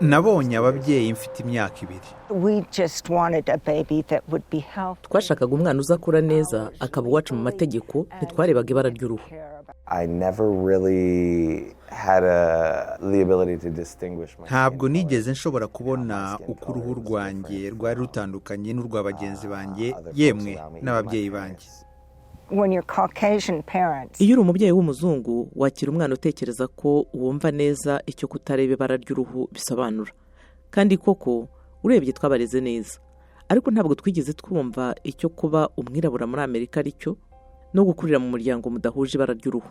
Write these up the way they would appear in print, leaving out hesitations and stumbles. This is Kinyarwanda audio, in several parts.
nabonye ababyeyi mfite imyaka 2 twashakaga umwana uzakura neza akaba uwacu mu mategeko ntitwarebaga ibara ry'uruhu. ntabwo nigeze nshobora kubona uko uruhu rwanjye rwari rutandukanye n'urwa bagenzi banjye yemwe n'ababyeyi banjye. Iyo uri umubyeyi w'umuzungu wakira umwana utekereza ko wumva neza icyo kutareba ibara ry'uruhu bisobanura, kandi koko urebye twabareze neza, ariko ntabwo twigeze twumva icyo kuba umwirabura muri Amerika aricyo no gukurira mu muryango mudahuje ibara ry'uruhu.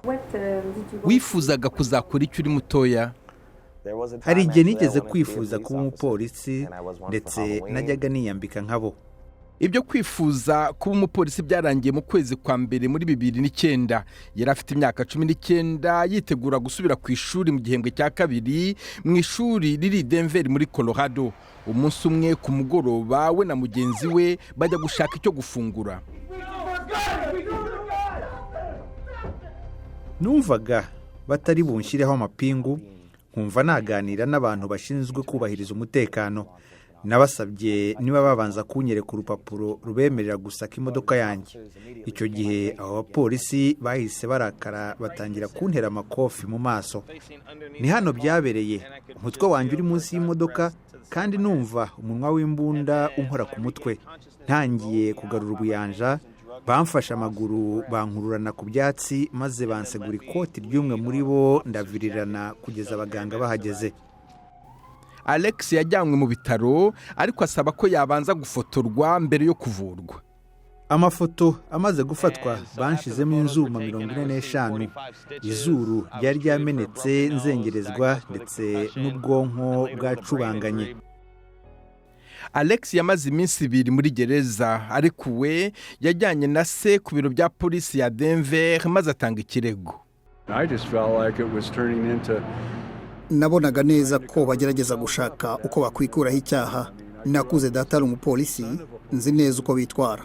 Wifuzaga kuzakora icyo uri mutoya? hari igihe nigeze kwifuza kuba umupolisi ndetse najyaga niyambika nkabo. Ibyo kwifuza kuba umupolisi byarangiye mu kwezi kwa mbere muri 2009. Yari afite imyaka 19 yitegura gusubira ku ishuri mu gihembwe cya kabiri mu ishuri riri Denver muri Colorado. Umunsi umwe ku mugoroba we na mugenzi we bajya gushaka icyo gufungura. Numvaga batari bunshireho amapingu, nkumva naganira n'abantu bashinzwe kubahiriza umutekano. Nabasabye niba babanza kunyereka urupapuro rubemerera gusaka imodoka yanjye. Icyo gihe abo bapolisi bahise barakara batangira kuntera amakofi mu maso. Ni hano byabereye, umutwe wanjye uri munsi y'imodoka kandi numva umunwa w'imbunda unkora ku mutwe. Ntangiye kugarura ubuyanja, bamfashe amaguru bankururana ku byatsi maze bansegura ikoti ry'umwe muri bo ndavirirana kugeza abaganga bahageze. Alex yajyanywe mu bitaro ariko asaba ko yabanza gufotorwa mbere yo kuvurwa. Amafoto amaze gufatwa banshizemo inzuma 45, izuru ryari ryamenetse nzengerezwa ndetse n'ubwonko bwacubanganye. Alex yamaze iminsi 2 muri gereza, ariko we yajyanye na se ku biro bya polisi ya Denver maze atanga ikirego. Nabonaga neza ko bagerageza gushaka uko bakwikuraho icyaha. Nakuze data ari umupolisi, nzi neza uko bitwara.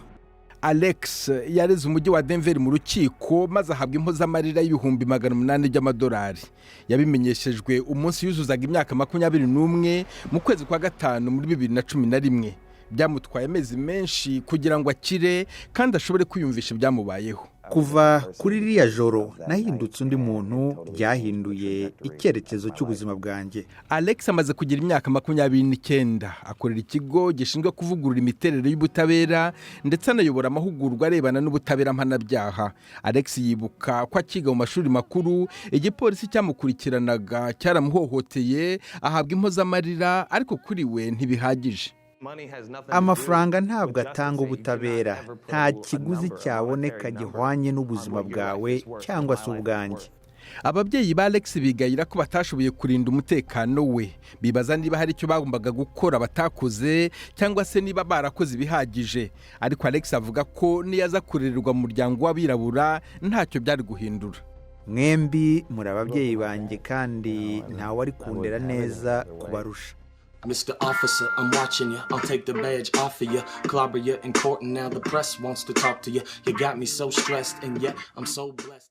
Alex yareze umujyi wa Denver mu rukiko maze ahabwa impozamarira $800 by'amadolari. Yabimenyeshejwe umunsi yuzuzaga imyaka 21 mu kwezi kwa gatanu muri 2011. Byamutwaye amezi menshi kugira ngo akire kandi ashobore kwiyumvisha byamubayeho. Kuva kuri ririya joro nahindutse undi muntu, ryahinduye icyerekezo cy'ubuzima bwanjye. Alex amaze kugira imyaka 29, akorera ikigo gishinzwe kuvugurura imiterere y'ubutabera ndetse anayobora amahugurwa arebana n'ubutabera mpanabyaha. Alex yibuka ko akiga mu mashuri makuru igipolisi cyamukurikiranaga cyaramuhohoteye, ahabwa impozamarira ariko kuri we ntibihagije. Amafaranga ntabwo atanga ubutabera, nta kiguzi cyaboneka gihwanye n'ubuzima bwawe cyangwa se ubwanjye. Ababyeyi ba Alex bigayira ko batashoboye kurinda umutekano we, bibaza niba hari icyo bagombaga gukora batakoze cyangwa se niba barakoze bihagije. Ariko Alex avuga ko niyaza kurererwa mu muryango w'abirabura ntacyo byari guhindura. Mwembi muri ababyeyi banjye kandi ntawe ari kundera neza kubarusha. Mr. Officer, I'm watching you. I'll take the badge off of you. Clobber you in court and now the press wants to talk to you. You got me so stressed and yet I'm so blessed.